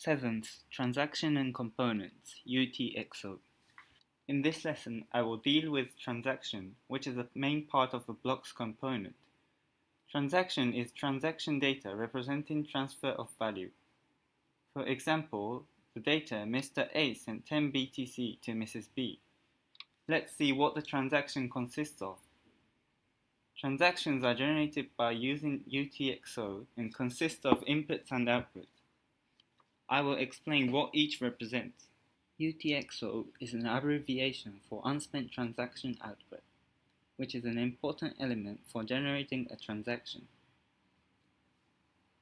7th, Transaction and Components, UTXO. In this lesson, I will deal with transaction, which is a main part of a block's component. Transaction is transaction data representing transfer of value. For example, the data Mr. A sent 10 BTC to Mrs. B. Let's see what the transaction consists of. Transactions are generated by using UTXO and consist of inputs and outputs. I will explain what each represents. UTXO is an abbreviation for unspent transaction output, which is an important element for generating a transaction.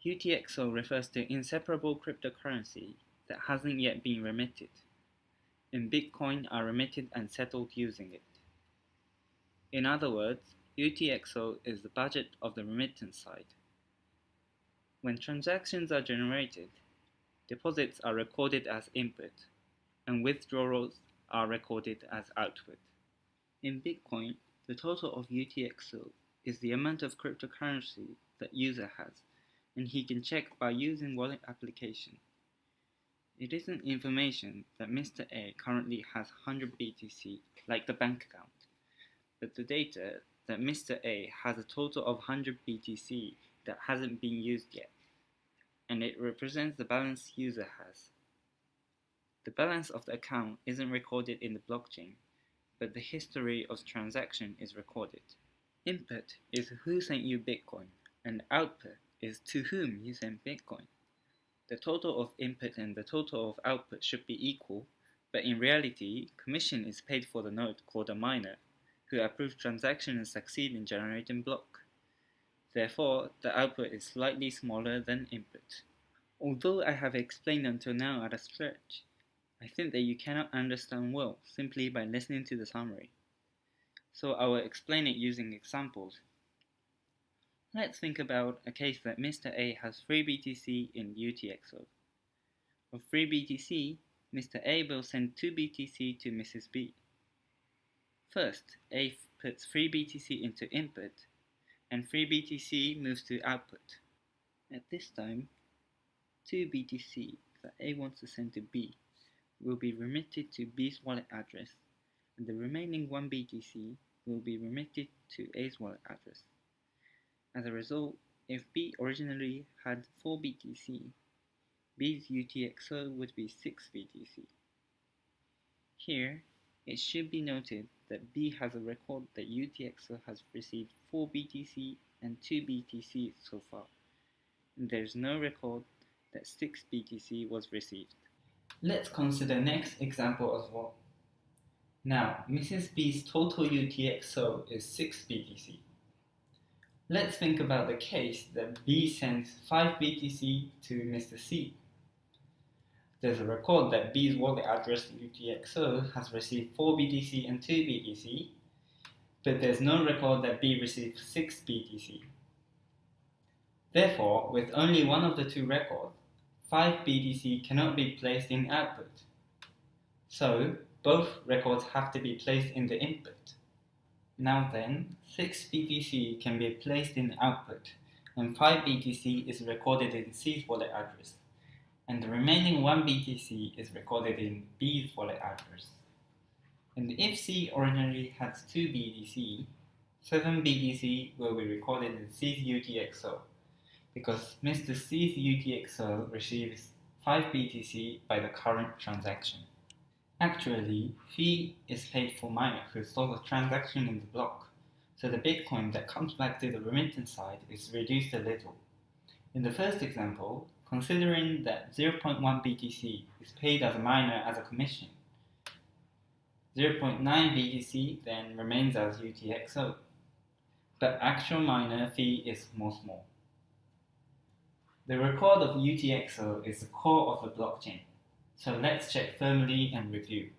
UTXO refers to inseparable cryptocurrency that hasn't yet been remitted, and Bitcoin are remitted and settled using it. In other words, UTXO is the budget of the remittance side. When transactions are generated, deposits are recorded as input, and withdrawals are recorded as output. In Bitcoin, the total of UTXO is the amount of cryptocurrency that user has, and he can check by using wallet application. It isn't information that Mr. A currently has 100 BTC like the bank account, but the data that Mr. A has a total of 100 BTC that hasn't been used yet, and it represents the balance user has. The balance of the account isn't recorded in the blockchain, but the history of transaction is recorded. Input is who sent you Bitcoin, and output is to whom you sent Bitcoin. The total of input and the total of output should be equal, but in reality, commission is paid for the node called a miner, who approves transaction and succeed in generating block. Therefore, the output is slightly smaller than input. Although I have explained until now at a stretch, I think that you cannot understand well simply by listening to the summary. So I will explain it using examples. Let's think about a case that Mr. A has 3 BTC in UTXO. Of 3 BTC, Mr. A will send 2 BTC to Mrs. B. First, A puts 3 BTC into input, and 3 BTC moves to output. At this time, 2 BTC that A wants to send to B will be remitted to B's wallet address, and the remaining 1 BTC will be remitted to A's wallet address. As a result, if B originally had 4 BTC, B's UTXO would be 6 BTC. Here, it should be noted that B has a record that UTXO has received 4 BTC and 2 BTC so far, and there is no record that 6 BTC was received. Let's consider next example as well. Now, Mrs. B's total UTXO is 6 BTC. Let's think about the case that B sends 5 BTC to Mr. C. There's a record that B's wallet address UTXO has received 4 BTC and 2 BTC, but there's no record that B received 6 BTC. Therefore, with only one of the two records, 5 BTC cannot be placed in output. So, both records have to be placed in the input. Now then, 6 BTC can be placed in output, and 5 BTC is recorded in C's wallet address, and the remaining 1 BTC is recorded in B's wallet address. And if C originally has 2 BTC, 7 BTC will be recorded in C's UTXO, because Mr. C's UTXO receives 5 BTC by the current transaction. Actually, fee is paid for miner who stores a transaction in the block, so the Bitcoin that comes back to the remittance side is reduced a little. In the first example, considering that 0.1 BTC is paid as a miner as a commission, 0.9 BTC then remains as UTXO, but actual miner fee is more small. The record of UTXO is the core of the blockchain, so let's check firmly and review.